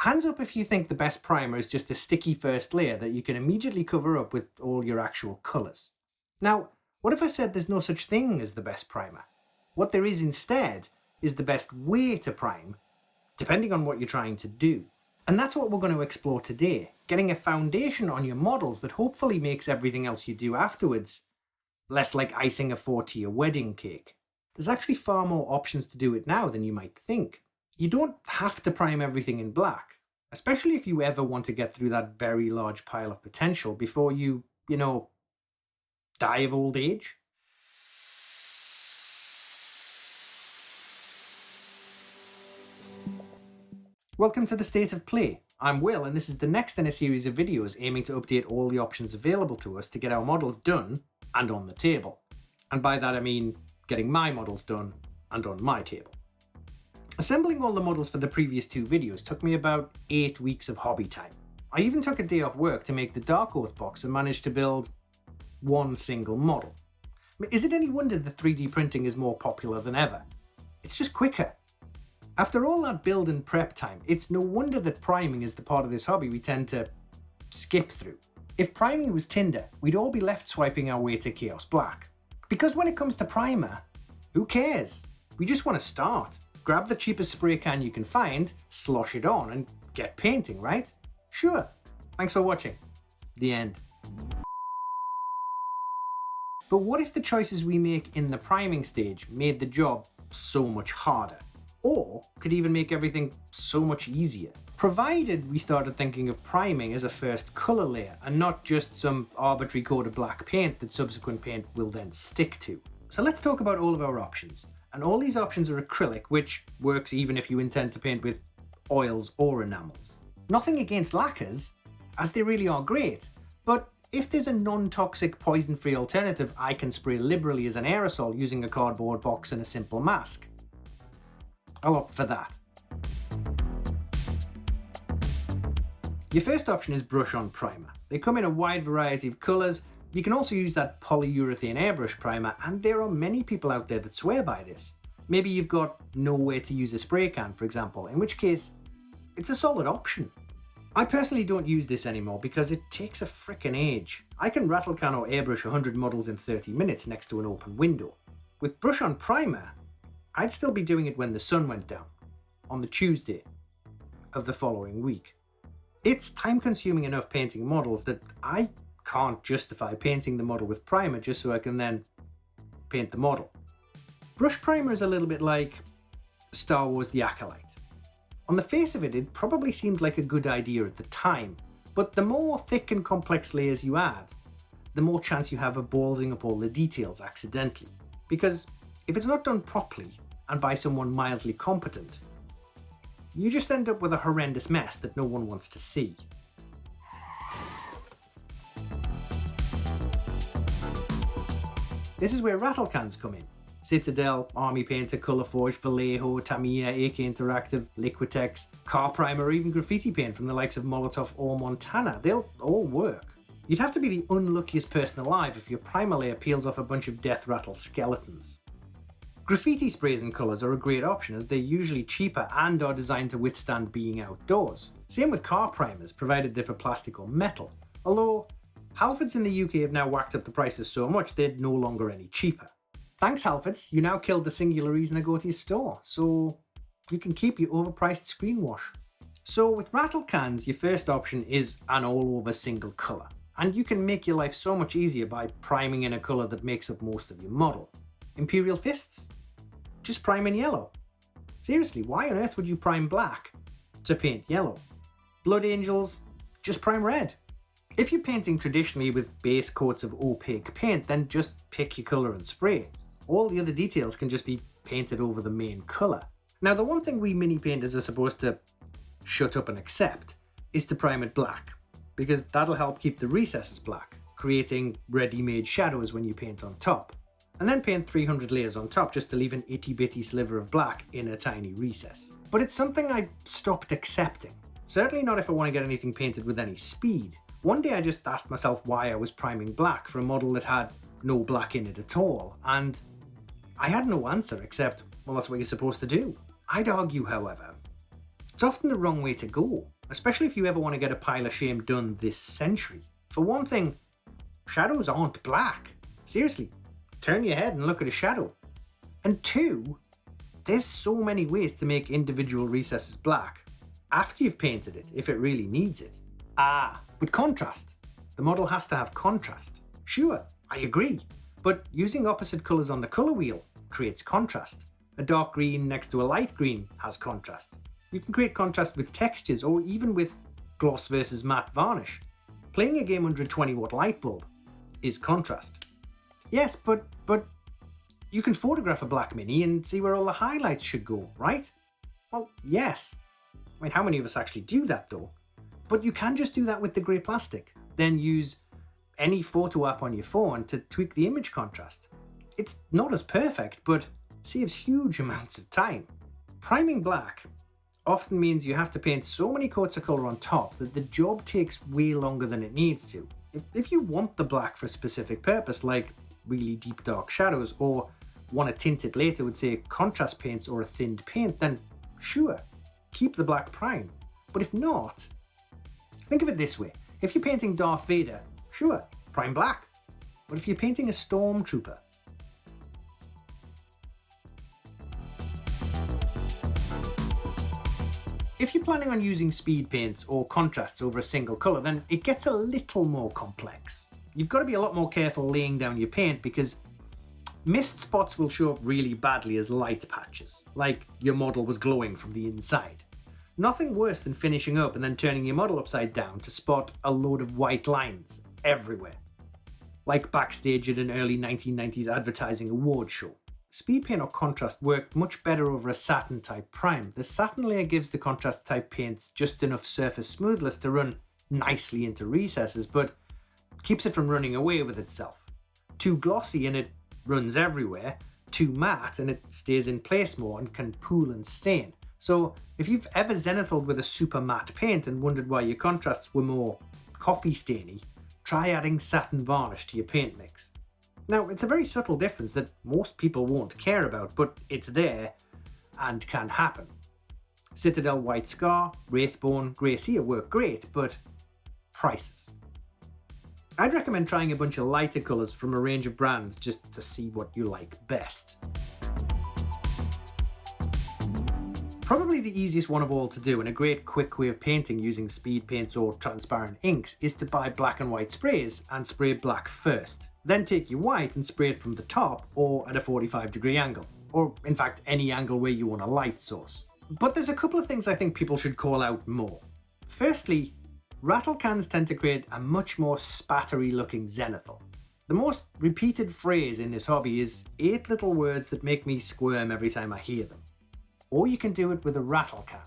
Hands up if you think the best primer is just a sticky first layer that you can immediately cover up with all your actual colours. Now, what if I said there's no such thing as the best primer? What there is instead is the best way to prime, depending on what you're trying to do. And that's what we're going to explore today, getting a foundation on your models that hopefully makes everything else you do afterwards less like icing a 4-tier wedding cake. There's actually far more options to do it now than you might think. You don't have to prime everything in black, especially if you ever want to get through that very large pile of potential before you die of old age. Welcome to the State of Play. I'm Will, and this is the next in a series of videos aiming to update all the options available to us to get our models done and on the table. And by that I mean getting my models done and on my table. Assembling all the models for the previous two videos took me about 8 weeks of hobby time. I even took a day off work to make the Dark Oath box and managed to build one single model. Is it any wonder that 3D printing is more popular than ever? It's just quicker. After all that build and prep time, it's no wonder that priming is the part of this hobby we tend to skip through. If priming was Tinder, we'd all be left swiping our way to Chaos Black. Because when it comes to primer, who cares? We just want to start. Grab the cheapest spray can you can find, slosh it on, and get painting, right? Sure. Thanks for watching. The end. But what if the choices we make in the priming stage made the job so much harder? Or could even make everything so much easier? Provided we started thinking of priming as a first colour layer and not just some arbitrary coat of black paint that subsequent paint will then stick to. So let's talk about all of our options. And all these options are acrylic, which works even if you intend to paint with oils or enamels. Nothing against lacquers, as they really are great, but if there's a non-toxic, poison-free alternative I can spray liberally as an aerosol using a cardboard box and a simple mask, I'll opt for that. Your first option is brush-on primer. They come in a wide variety of colours. You can also use that polyurethane airbrush primer, and there are many people out there that swear by this. Maybe you've got nowhere to use a spray can, for example, in which case, it's a solid option. I personally don't use this anymore because it takes a frickin' age. I can rattlecan or airbrush 100 models in 30 minutes next to an open window. With brush-on primer, I'd still be doing it when the sun went down, on the Tuesday of the following week. It's time-consuming enough painting models that I can't justify painting the model with primer just so I can then paint the model. Brush primer is a little bit like Star Wars The Acolyte. On the face of it, it probably seemed like a good idea at the time, but the more thick and complex layers you add, the more chance you have of ballsing up all the details accidentally. Because if it's not done properly and by someone mildly competent, you just end up with a horrendous mess that no one wants to see. This is where rattlecans come in. Citadel, Army Painter, Colourforge, Vallejo, Tamiya, AK Interactive, Liquitex, car primer, or even graffiti paint from the likes of Molotow or Montana. They'll all work. You'd have to be the unluckiest person alive if your primer layer peels off a bunch of death rattle skeletons. Graffiti sprays and colours are a great option as they're usually cheaper and are designed to withstand being outdoors. Same with car primers, provided they're for plastic or metal. Although, Halfords in the UK have now whacked up the prices so much they're no longer any cheaper. Thanks Halfords, you now killed the singular reason I go to your store, so you can keep your overpriced screen wash. So with rattlecans, your first option is an all-over single colour, and you can make your life so much easier by priming in a colour that makes up most of your model. Imperial Fists? Just prime in yellow. Seriously, why on earth would you prime black to paint yellow? Blood Angels? Just prime red. If you're painting traditionally with base coats of opaque paint, then just pick your colour and spray. All the other details can just be painted over the main colour. Now the one thing we mini painters are supposed to shut up and accept is to prime it black, because that'll help keep the recesses black, creating ready-made shadows when you paint on top. And then paint 300 layers on top just to leave an itty-bitty sliver of black in a tiny recess. But it's something I stopped accepting. Certainly not if I want to get anything painted with any speed. One day I just asked myself why I was priming black for a model that had no black in it at all, and I had no answer except, well, that's what you're supposed to do. I'd argue, however, It's often the wrong way to go, especially if you ever want to get a pile of shame done this century. For one thing, shadows aren't black. Seriously, turn your head and look at a shadow. And two, there's so many ways to make individual recesses black after you've painted it, if it really needs it. But contrast. The model has to have contrast. Sure, I agree, but using opposite colours on the colour wheel creates contrast. A dark green next to a light green has contrast. You can create contrast with textures or even with gloss versus matte varnish. Playing a game under a 20-watt light bulb is contrast. Yes, but you can photograph a black mini and see where all the highlights should go, right? Well, yes. I mean, how many of us actually do that though? But you can just do that with the grey plastic. Then use any photo app on your phone to tweak the image contrast. It's not as perfect, but saves huge amounts of time. Priming black often means you have to paint so many coats of colour on top that the job takes way longer than it needs to. If you want the black for a specific purpose, like really deep dark shadows, or want to tint it later with say contrast paints or a thinned paint, then sure, keep the black prime. But if not, think of it this way. If you're painting Darth Vader, sure, prime black. But if you're painting a stormtrooper, if you're planning on using speed paints or contrasts over a single colour, then it gets a little more complex. You've got to be a lot more careful laying down your paint because mist spots will show up really badly as light patches, like your model was glowing from the inside. Nothing worse than finishing up and then turning your model upside down to spot a load of white lines everywhere. Like backstage at an early 1990s advertising award show. Speed paint or contrast work much better over a satin type prime. The satin layer gives the contrast type paints just enough surface smoothness to run nicely into recesses, but keeps it from running away with itself. Too glossy and it runs everywhere, too matte and it stays in place more and can pool and stain. So if you've ever zenithal with a super matte paint and wondered why your contrasts were more coffee stainy, try adding satin varnish to your paint mix. Now, it's a very subtle difference that most people won't care about, but it's there and can happen. Citadel White Scar, Wraithbone, Grayscale work great, but prices. I'd recommend trying a bunch of lighter colours from a range of brands just to see what you like best. Probably the easiest one of all to do and a great quick way of painting using speed paints or transparent inks is to buy black and white sprays and spray black first. Then take your white and spray it from the top or at a 45-degree angle, or in fact any angle where you want a light source. But there's a couple of things I think people should call out more. Firstly, rattle cans tend to create a much more spattery looking zenithal. The most repeated phrase in this hobby is 8 little words that make me squirm every time I hear them. Or you can do it with a rattle can.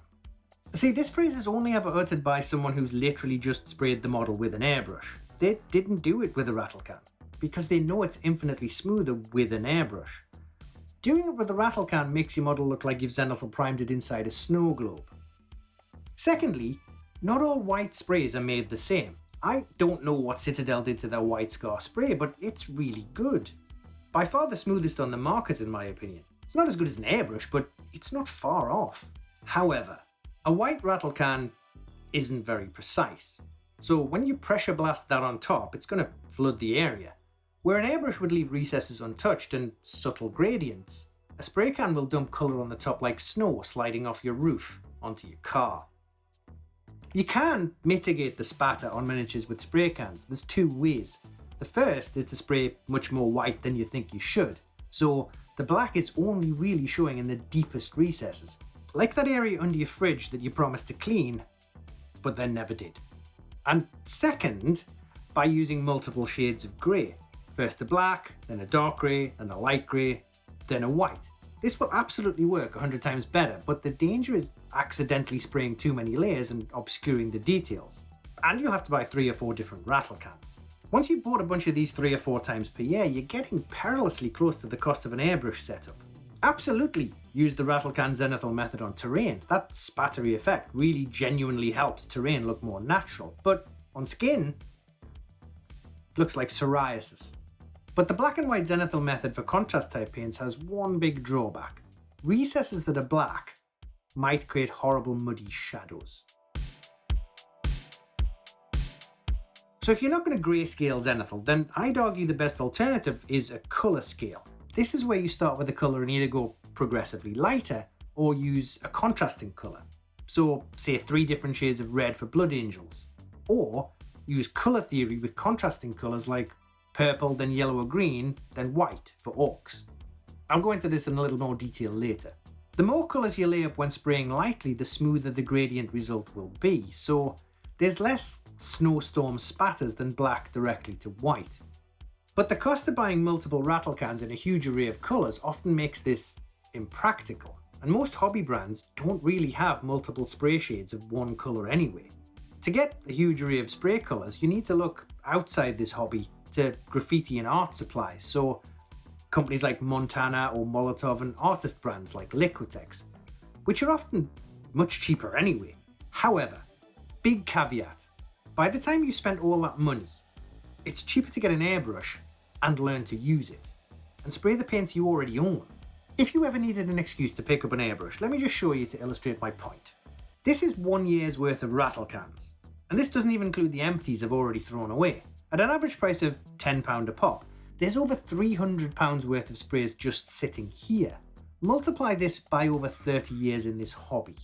See, this phrase is only ever uttered by someone who's literally just sprayed the model with an airbrush. They didn't do it with a rattle can, because they know it's infinitely smoother with an airbrush. Doing it with a rattle can makes your model look like you've zenithal primed it inside a snow globe. Secondly, not all white sprays are made the same. I don't know what Citadel did to their White Scar spray, but it's really good. By far the smoothest on the market in my opinion. It's not as good as an airbrush, but it's not far off. However, a white rattle can isn't very precise. So when you pressure blast that on top, it's going to flood the area. Where an airbrush would leave recesses untouched and subtle gradients, a spray can will dump colour on the top like snow sliding off your roof onto your car. You can mitigate the spatter on miniatures with spray cans. There's 2 ways. The first is to spray much more white than you think you should. So the black is only really showing in the deepest recesses, like that area under your fridge that you promised to clean, but then never did. And second, by using multiple shades of grey. First a black, then a dark grey, then a light grey, then a white. This will absolutely work 100 times better, but the danger is accidentally spraying too many layers and obscuring the details. And you'll have to buy 3 or 4 different rattle cans. Once you've bought a bunch of these 3 or 4 times per year, you're getting perilously close to the cost of an airbrush setup. Absolutely use the rattlecan zenithal method on terrain. That spattery effect really genuinely helps terrain look more natural, but on skin, looks like psoriasis. But the black and white zenithal method for contrast type paints has one big drawback. Recesses that are black might create horrible muddy shadows. So if you're not going to grayscale zenithal, then I'd argue the best alternative is a colour scale. This is where you start with a colour and either go progressively lighter or use a contrasting colour. So say 3 different shades of red for blood angels. Or use colour theory with contrasting colours like purple, then yellow or green, then white for orcs. I'll go into this in a little more detail later. The more colours you lay up when spraying lightly, the smoother the gradient result will be. So there's less snowstorm spatters than black directly to white. But the cost of buying multiple rattle cans in a huge array of colours often makes this impractical, and most hobby brands don't really have multiple spray shades of one colour anyway. To get a huge array of spray colours, you need to look outside this hobby to graffiti and art supplies, so companies like Montana or Molotow and artist brands like Liquitex, which are often much cheaper anyway. However, big caveat, by the time you've spent all that money, it's cheaper to get an airbrush and learn to use it, and spray the paints you already own. If you ever needed an excuse to pick up an airbrush, let me just show you to illustrate my point. This is 1 year's worth of rattle cans, and this doesn't even include the empties I've already thrown away. At an average price of £10 a pop, there's over £300 worth of sprays just sitting here. Multiply this by over 30 years in this hobby.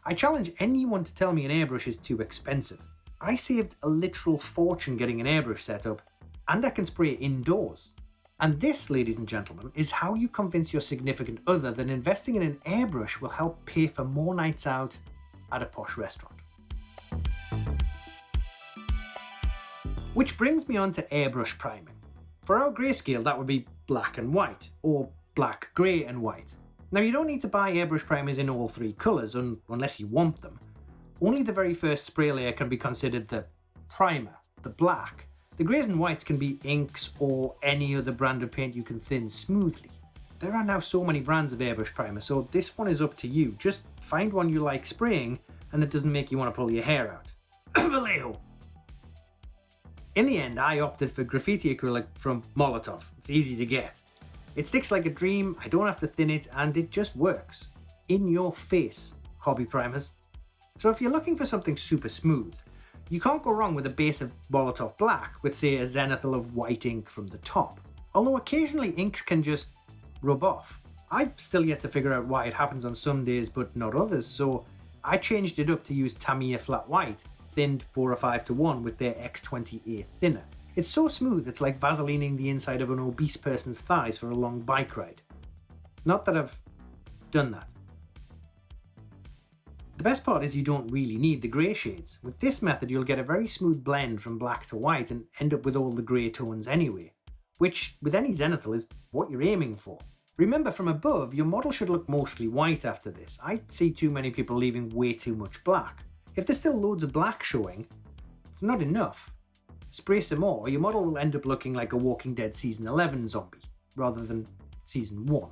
I challenge anyone to tell me an airbrush is too expensive. I saved a literal fortune getting an airbrush set up, and I can spray indoors. And this, ladies and gentlemen, is how you convince your significant other that investing in an airbrush will help pay for more nights out at a posh restaurant. Which brings me on to airbrush priming. For our grayscale, that would be black and white, or black, grey and white. Now you don't need to buy airbrush primers in all 3 colours unless you want them. Only the very first spray layer can be considered the primer, the black. The greys and whites can be inks or any other brand of paint you can thin smoothly. There are now so many brands of airbrush primer, so this one is up to you. Just find one you like spraying and that doesn't make you want to pull your hair out. Vallejo! In the end, I opted for graffiti acrylic from Molotow. It's easy to get. It sticks like a dream, I don't have to thin it, and it just works. In your face, hobby primers. So if you're looking for something super smooth, you can't go wrong with a base of Molotow black with, say, a zenithal of white ink from the top. Although occasionally inks can just rub off. I've still yet to figure out why it happens on some days but not others, so I changed it up to use Tamiya flat white, thinned 4 or 5 to 1 with their X20A thinner. It's so smooth it's like vaselining the inside of an obese person's thighs for a long bike ride. Not that I've done that. The best part is you don't really need the grey shades. With this method you'll get a very smooth blend from black to white and end up with all the grey tones anyway, which with any zenithal is what you're aiming for. Remember, from above your model should look mostly white after this. I see too many people leaving way too much black. If there's still loads of black showing, it's not enough. Spray some more, your model will end up looking like a Walking Dead Season 11 zombie, rather than Season 1.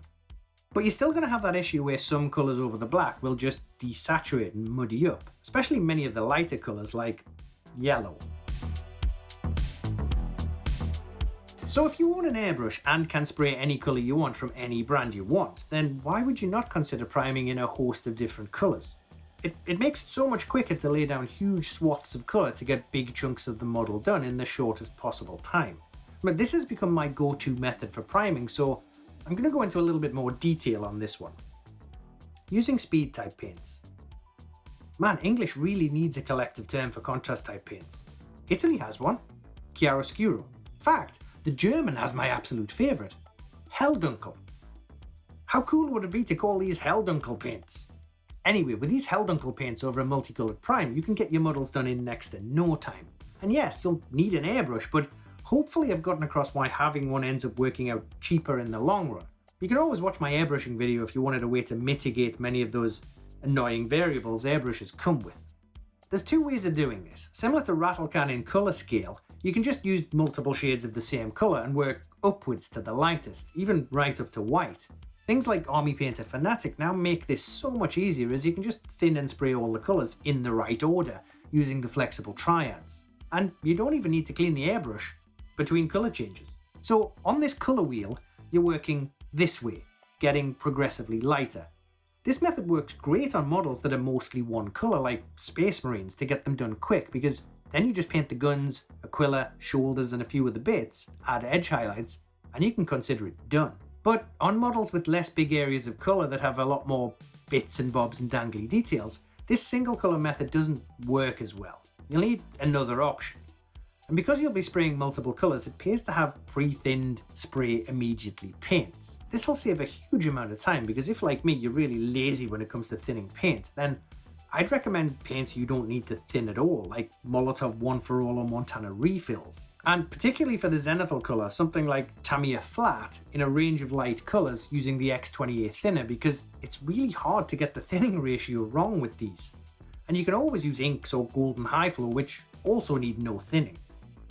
But you're still going to have that issue where some colours over the black will just desaturate and muddy up, especially many of the lighter colours like yellow. So if you own an airbrush and can spray any colour you want from any brand you want, then why would you not consider priming in a host of different colours? It makes it so much quicker to lay down huge swaths of colour to get big chunks of the model done in the shortest possible time. But this has become my go-to method for priming, so I'm going to go into a little bit more detail on this one. Using speed type paints. Man, English really needs a collective term for contrast type paints. Italy has one, chiaroscuro. In fact, the German has my absolute favourite, Helldunkel. How cool would it be to call these Helldunkel paints? Anyway, with these Helldunkel paints over a multicoloured prime, you can get your models done in next to no time. And yes, you'll need an airbrush, but hopefully I've gotten across why having one ends up working out cheaper in the long run. You can always watch my airbrushing video if you wanted a way to mitigate many of those annoying variables airbrushes come with. There's 2 ways of doing this. Similar to rattlecan in colour scale, you can just use multiple shades of the same colour and work upwards to the lightest, even right up to white. Things like Army Painter Fanatic now make this so much easier, as you can just thin and spray all the colours in the right order using the flexible triads. And you don't even need to clean the airbrush between colour changes. So on this colour wheel, you're working this way, getting progressively lighter. This method works great on models that are mostly one colour, like Space Marines, to get them done quick, because then you just paint the guns, Aquila, shoulders and a few of the bits, add edge highlights, and you can consider it done. But on models with less big areas of colour that have a lot more bits and bobs and dangly details, this single colour method doesn't work as well. You'll need another option. And because you'll be spraying multiple colours, it pays to have pre-thinned spray immediately paints. This will save a huge amount of time, because if, like me, you're really lazy when it comes to thinning paint, then I'd recommend paints you don't need to thin at all, like Molotow 1-for-All or Montana refills. And particularly for the zenithal colour, something like Tamiya Flat in a range of light colours using the X28 thinner, because it's really hard to get the thinning ratio wrong with these. And you can always use inks or golden high flow, which also need no thinning.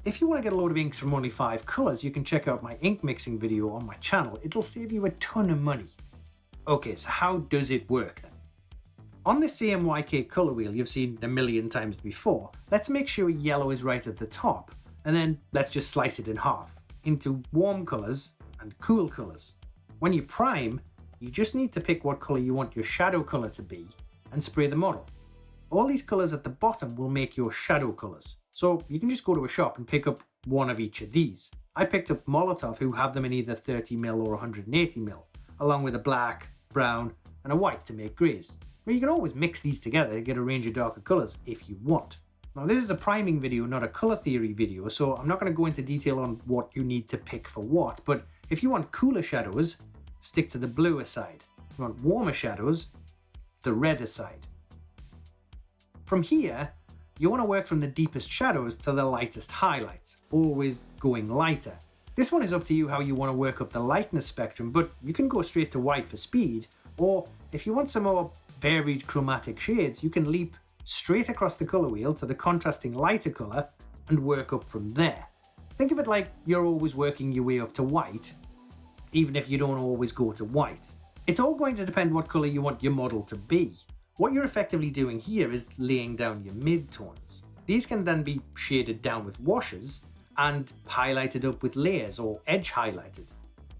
If you want to get a load of inks from only 5 colours, you can check out my ink mixing video on my channel. It'll save you a ton of money. Okay, so how does it work then? On this CMYK colour wheel you've seen a million times before, let's make sure yellow is right at the top, and then let's just slice it in half into warm colours and cool colours. When you prime, you just need to pick what colour you want your shadow colour to be and spray the model. All these colours at the bottom will make your shadow colours, so you can just go to a shop and pick up one of each of these. I picked up Molotow, who have them in either 30mm or 180mm, along with a black, brown and a white to make greys. But you can always mix these together to get a range of darker colours if you want. Now this is a priming video, not a colour theory video, so I'm not going to go into detail on what you need to pick for what, but if you want cooler shadows, stick to the bluer side. If you want warmer shadows, the redder side. From here, you want to work from the deepest shadows to the lightest highlights, always going lighter. This one is up to you how you want to work up the lightness spectrum, but you can go straight to white for speed, or if you want some more varied chromatic shades, you can leap straight across the colour wheel to the contrasting lighter colour and work up from there. Think of it like you're always working your way up to white, even if you don't always go to white. It's all going to depend what colour you want your model to be. What you're effectively doing here is laying down your mid-tones. These can then be shaded down with washes and highlighted up with layers or edge highlighted,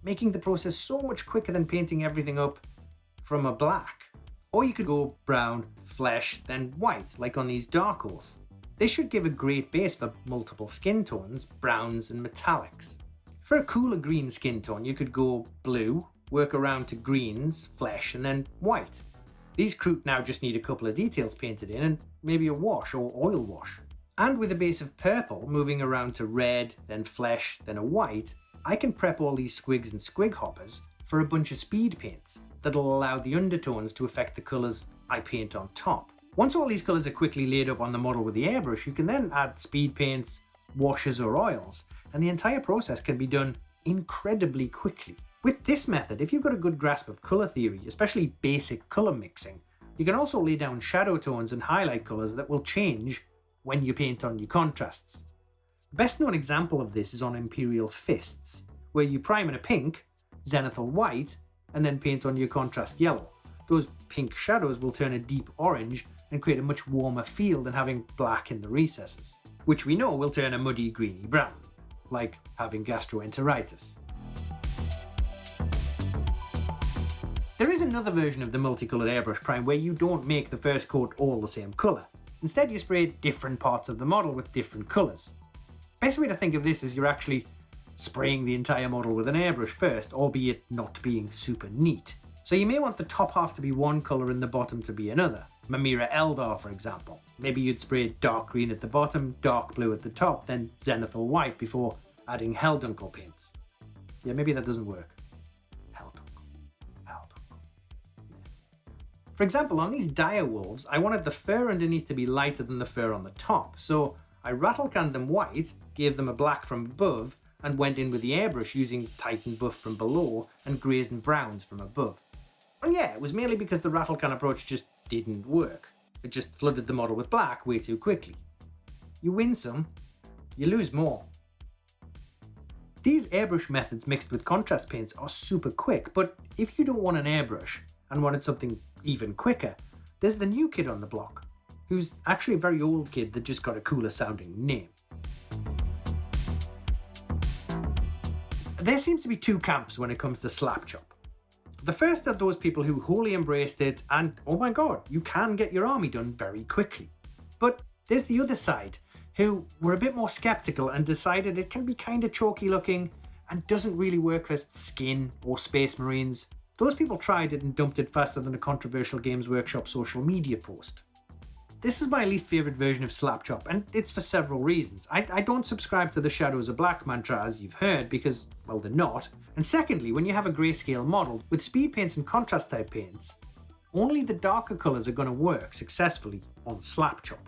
making the process so much quicker than painting everything up from a black. Or you could go brown, flesh, then white, like on these dark oath. This should give a great base for multiple skin tones, browns and metallics. For a cooler green skin tone, you could go blue, work around to greens, flesh, and then white. These Kroot now just need a couple of details painted in and maybe a wash or oil wash. And with a base of purple moving around to red, then flesh, then a white, I can prep all these squigs and squig hoppers for a bunch of speed paints that'll allow the undertones to affect the colours I paint on top. Once all these colours are quickly laid up on the model with the airbrush, you can then add speed paints, washes or oils, and the entire process can be done incredibly quickly. With this method, if you've got a good grasp of colour theory, especially basic colour mixing, you can also lay down shadow tones and highlight colours that will change when you paint on your contrasts. The best known example of this is on Imperial Fists, where you prime in a pink, zenithal white, and then paint on your contrast yellow. Those pink shadows will turn a deep orange and create a much warmer feel than having black in the recesses, which we know will turn a muddy greeny brown, like having gastroenteritis. There is another version of the multicolored airbrush prime where you don't make the first coat all the same colour. Instead you spray different parts of the model with different colours. Best way to think of this is you're actually spraying the entire model with an airbrush first, albeit not being super neat. So you may want the top half to be one colour and the bottom to be another. Mimira Eldar, for example. Maybe you'd spray dark green at the bottom, dark blue at the top, then zenithal white before adding Helldunkel paints. Yeah, maybe that doesn't work. For example, on these dire wolves, I wanted the fur underneath to be lighter than the fur on the top, so I rattlecanned them white, gave them a black from above, and went in with the airbrush using Titan buff from below and greys and browns from above. And yeah, it was mainly because the rattlecan approach just didn't work. It just flooded the model with black way too quickly. You win some, you lose more. These airbrush methods mixed with contrast paints are super quick, but if you don't want an airbrush and wanted something even quicker, there's the new kid on the block, who's actually a very old kid that just got a cooler sounding name. There seems to be two camps when it comes to slapchop. The first are those people who wholly embraced it and, oh my god, you can get your army done very quickly. But there's the other side, who were a bit more skeptical and decided it can be kinda chalky looking and doesn't really work for skin or space marines. Those people tried it and dumped it faster than a controversial Games Workshop social media post. This is my least favourite version of slapchop, and it's for several reasons. I don't subscribe to the Shadows of Black mantra, as you've heard, because, well, they're not. And secondly, when you have a grayscale model, with speed paints and contrast type paints, only the darker colours are going to work successfully on slapchop.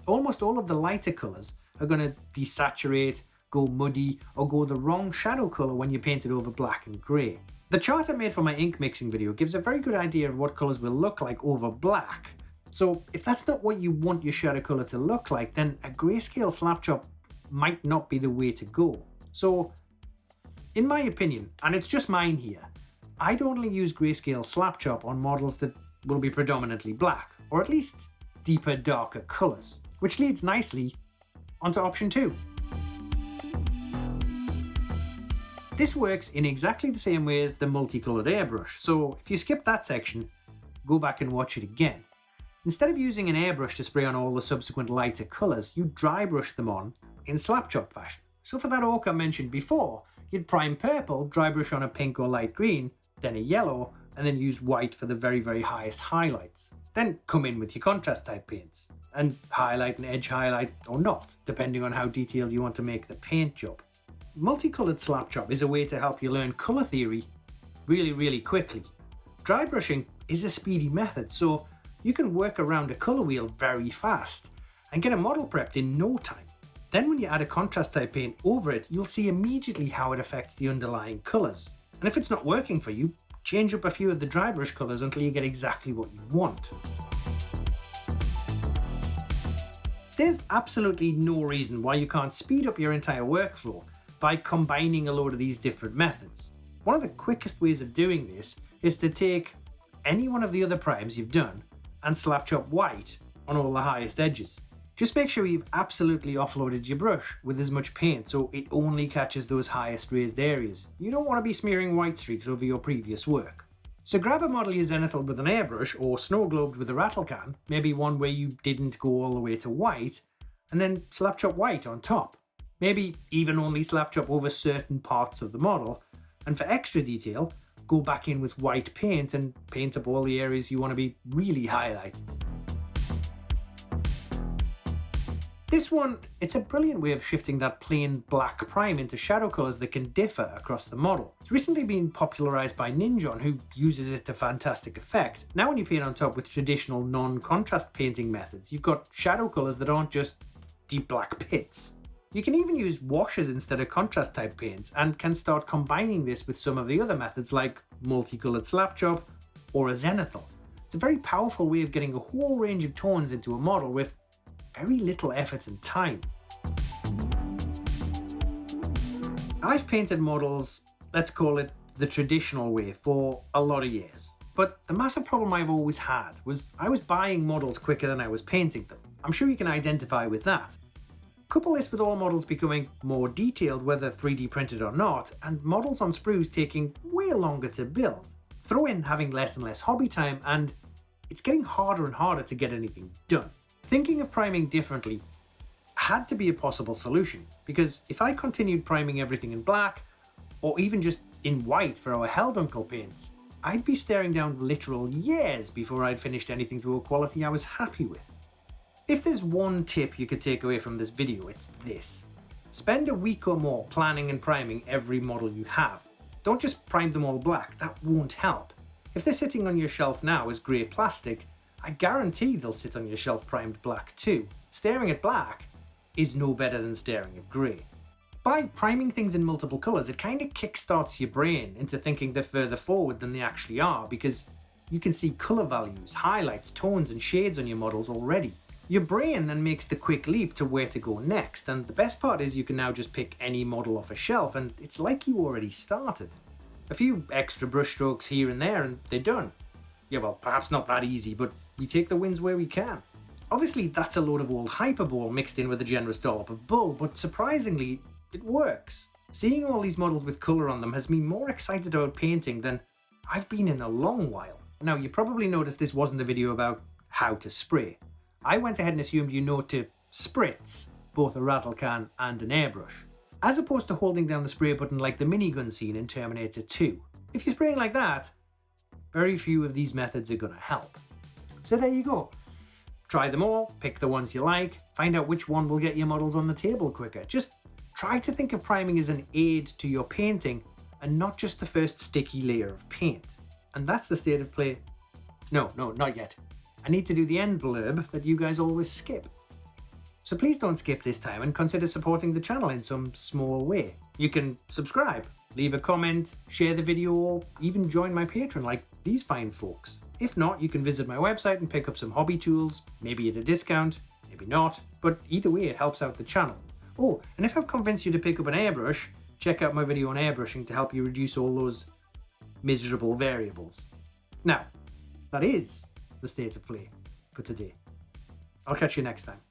Almost all of the lighter colours are going to desaturate, go muddy, or go the wrong shadow colour when you paint it over black and grey. The chart I made for my ink mixing video gives a very good idea of what colours will look like over black. So if that's not what you want your shadow colour to look like, then a grayscale slapchop might not be the way to go. So, in my opinion, and it's just mine here, I'd only use grayscale slapchop on models that will be predominantly black, or at least deeper, darker colours. Which leads nicely onto option 2. This works in exactly the same way as the multicolored airbrush, so if you skip that section, go back and watch it again. Instead of using an airbrush to spray on all the subsequent lighter colours, you dry brush them on in slapchop fashion. So for that orc I mentioned before, you'd prime purple, dry brush on a pink or light green, then a yellow, and then use white for the very, very highest highlights. Then come in with your contrast type paints, and highlight and edge highlight or not, depending on how detailed you want to make the paint job. Multicolored slapchop is a way to help you learn colour theory really, really quickly. Dry brushing is a speedy method, so you can work around a colour wheel very fast and get a model prepped in no time. Then when you add a contrast type paint over it, you'll see immediately how it affects the underlying colours. And if it's not working for you, change up a few of the dry brush colours until you get exactly what you want. There's absolutely no reason why you can't speed up your entire workflow by combining a load of these different methods. One of the quickest ways of doing this is to take any one of the other primes you've done and slapchop white on all the highest edges. Just make sure you've absolutely offloaded your brush with as much paint so it only catches those highest raised areas. You don't want to be smearing white streaks over your previous work. So grab a model you zenithal with an airbrush or snow globed with a rattlecan, maybe one where you didn't go all the way to white, and then slapchop white on top. Maybe even only slapchop over certain parts of the model, and for extra detail, go back in with white paint and paint up all the areas you want to be really highlighted. This one, it's a brilliant way of shifting that plain black prime into shadow colours that can differ across the model. It's recently been popularised by Ninjon, who uses it to fantastic effect. Now when you paint on top with traditional non-contrast painting methods, you've got shadow colours that aren't just deep black pits. You can even use washes instead of contrast type paints and can start combining this with some of the other methods like multicolored slapchop or a zenithal. It's a very powerful way of getting a whole range of tones into a model with very little effort and time. I've painted models, let's call it the traditional way, for a lot of years. But the massive problem I've always had was I was buying models quicker than I was painting them. I'm sure you can identify with that. Couple this with all models becoming more detailed, whether 3D printed or not, and models on sprues taking way longer to build. Throw in having less and less hobby time, and it's getting harder and harder to get anything done. Thinking of priming differently had to be a possible solution, because if I continued priming everything in black, or even just in white for our Helldunkel paints, I'd be staring down literal years before I'd finished anything to a quality I was happy with. If there's one tip you could take away from this video, it's this. Spend a week or more planning and priming every model you have. Don't just prime them all black, that won't help. If they're sitting on your shelf now as grey plastic, I guarantee they'll sit on your shelf primed black too. Staring at black is no better than staring at grey. By priming things in multiple colours, it kind of kickstarts your brain into thinking they're further forward than they actually are, because you can see colour values, highlights, tones and shades on your models already. Your brain then makes the quick leap to where to go next, and the best part is you can now just pick any model off a shelf and it's like you already started. A few extra brush strokes here and there and they're done. Yeah, well, perhaps not that easy, but we take the wins where we can. Obviously that's a load of old hyperbole mixed in with a generous dollop of bull, but surprisingly, it works. Seeing all these models with colour on them has me more excited about painting than I've been in a long while. Now, you probably noticed this wasn't a video about how to spray. I went ahead and assumed you know to spritz both a rattle can and an airbrush, as opposed to holding down the spray button like the minigun scene in Terminator 2. If you're spraying like that, very few of these methods are going to help. So there you go. Try them all, pick the ones you like, find out which one will get your models on the table quicker. Just try to think of priming as an aid to your painting and not just the first sticky layer of paint. And that's the state of play. No, not yet. I need to do the end blurb that you guys always skip. So please don't skip this time and consider supporting the channel in some small way. You can subscribe, leave a comment, share the video, or even join my Patreon like these fine folks. If not, you can visit my website and pick up some hobby tools, maybe at a discount, maybe not, but either way it helps out the channel. Oh, and if I've convinced you to pick up an airbrush, check out my video on airbrushing to help you reduce all those miserable variables. Now, that is the state of play for today. I'll catch you next time.